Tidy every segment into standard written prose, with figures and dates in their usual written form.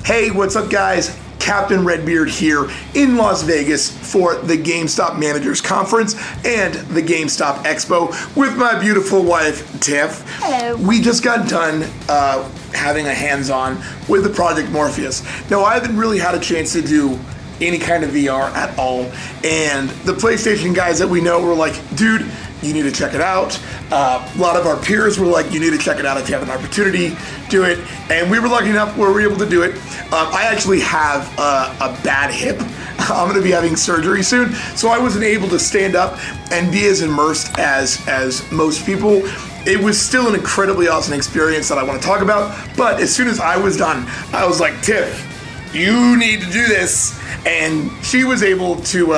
Hey, what's up guys? Captain RedBeard here in Las Vegas for the GameStop Managers Conference and the GameStop Expo with my beautiful wife, Tiff. Hello. We just got done having a hands-on with the Project Morpheus. Now, I haven't really had a chance to do any kind of VR at all, and the PlayStation guys that we know were like, dude, you need to check it out. A lot of our peers were like, you need to check it out if you have an opportunity, do it. And we were lucky enough where we were able to do it. I actually have a bad hip. I'm gonna be having surgery soon, so I wasn't able to stand up and be as immersed as most people. It was still an incredibly awesome experience that I want to talk about, but as soon as I was done, I was like, Tiff, you need to do this. And she was able to,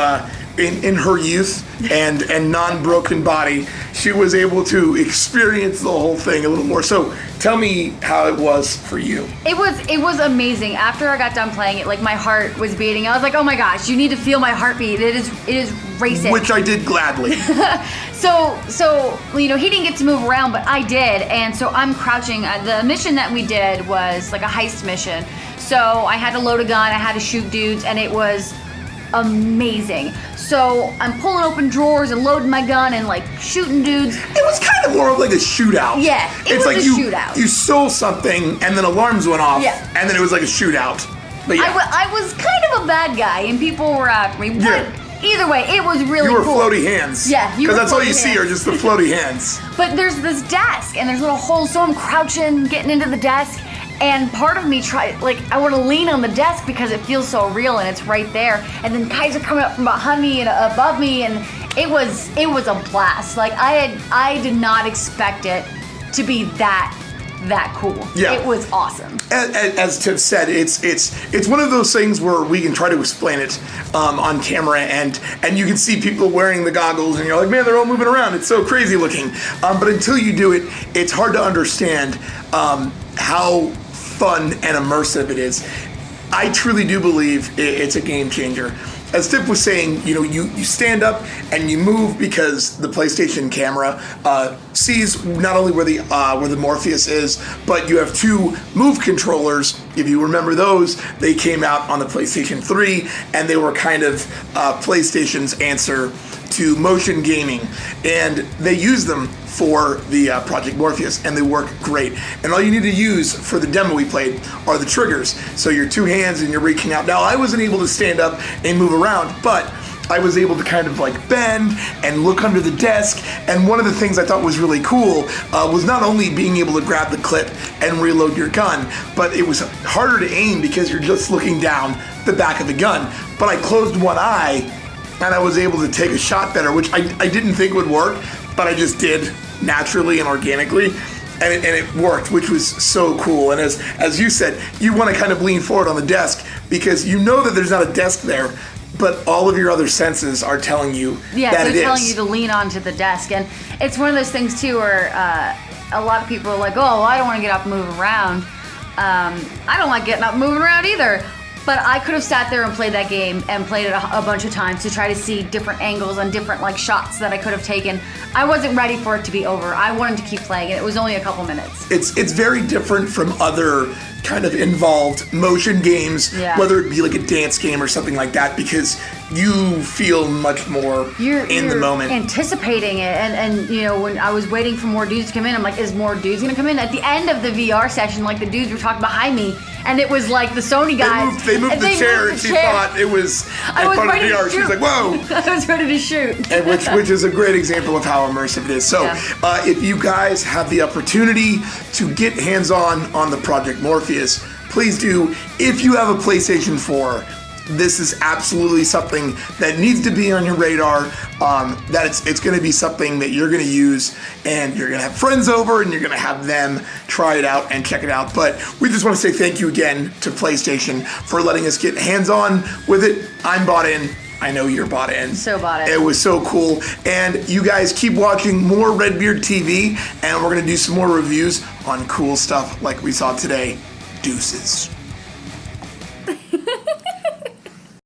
in her youth and non-broken body, she was able to experience the whole thing a little more. So tell me how it was for you. It was amazing. After I got done playing it, like my heart was beating. I was like, oh my gosh, you need to feel my heartbeat. It is racing. Which I did gladly. So you know, he didn't get to move around, but I did, and so I'm crouching. The mission that we did was like a heist mission. So I had to load a gun, I had to shoot dudes, and it was amazing. So I'm pulling open drawers and loading my gun and like shooting dudes. It was kind of more of like a shootout. Yeah, it's like shootout. You stole something and then alarms went off. Yeah. And then it was like a shootout. But yeah. I was kind of a bad guy and people were after me. Yeah. But either way, it was really cool. You were cool. floaty hands. Yeah, you were because that's all you floaty see hands. are just the floaty hands. But there's this desk and there's little holes, so I'm crouching, getting into the desk. And part of me I want to lean on the desk because it feels so real and it's right there. And then guys are coming up from behind me and above me, and it was a blast. Like I did not expect it to be that cool. Yeah. It was awesome. As Tiff said, it's one of those things where we can try to explain it on camera, and you can see people wearing the goggles, and you're like, man, they're all moving around. It's so crazy looking. But until you do it, it's hard to understand how fun and immersive it is. I truly do believe it's a game changer. As Tiff was saying, you know, you stand up and you move because the PlayStation camera sees not only where the Morpheus is, but you have two move controllers. If you remember those, they came out on the PlayStation 3, and they were kind of PlayStation's answer to motion gaming, and they use them for the Project Morpheus, and they work great. And all you need to use for the demo we played are the triggers. So your two hands and you're reaching out. Now, I wasn't able to stand up and move around, but I was able to kind of like bend and look under the desk. And one of the things I thought was really cool was not only being able to grab the clip and reload your gun, but it was harder to aim because you're just looking down the back of the gun. But I closed one eye and I was able to take a shot better, which I didn't think would work, but I just did naturally and organically, and it worked, which was so cool. And as you said, you want to kind of lean forward on the desk because you know that there's not a desk there, but all of your other senses are telling you that it is. Yeah, they're telling you to lean onto the desk, and it's one of those things too where a lot of people are like, oh, well, I don't want to get up and move around. I don't like getting up and moving around either. But I could have sat there and played that game and played it a bunch of times to try to see different angles and different like shots that I could have taken. I wasn't ready for it to be over. I wanted to keep playing it. It was only a couple minutes. It's very different from other kind of involved motion games, yeah. Whether it be like a dance game or something like that, because you feel much more in the moment. Anticipating it, and you know, when I was waiting for more dudes to come in, I'm like, is more dudes gonna come in? At the end of the VR session, like the dudes were talking behind me, and it was like the Sony guys. They moved the chair, and she thought it was in front of VR. She was like, whoa. I was ready to shoot. And which is a great example of how immersive it is. So yeah. If you guys have the opportunity to get hands-on the Project Morpheus, please do. If you have a PlayStation 4, this is absolutely something that needs to be on your radar. That it's going to be something that you're going to use, and you're going to have friends over, and you're going to have them try it out and check it out. But we just want to say thank you again to PlayStation for letting us get hands-on with it. I'm bought in. I know you're bought in. So bought in. It was so cool. And you guys keep watching more RedBeard TV, and we're going to do some more reviews on cool stuff like we saw today. Deuces.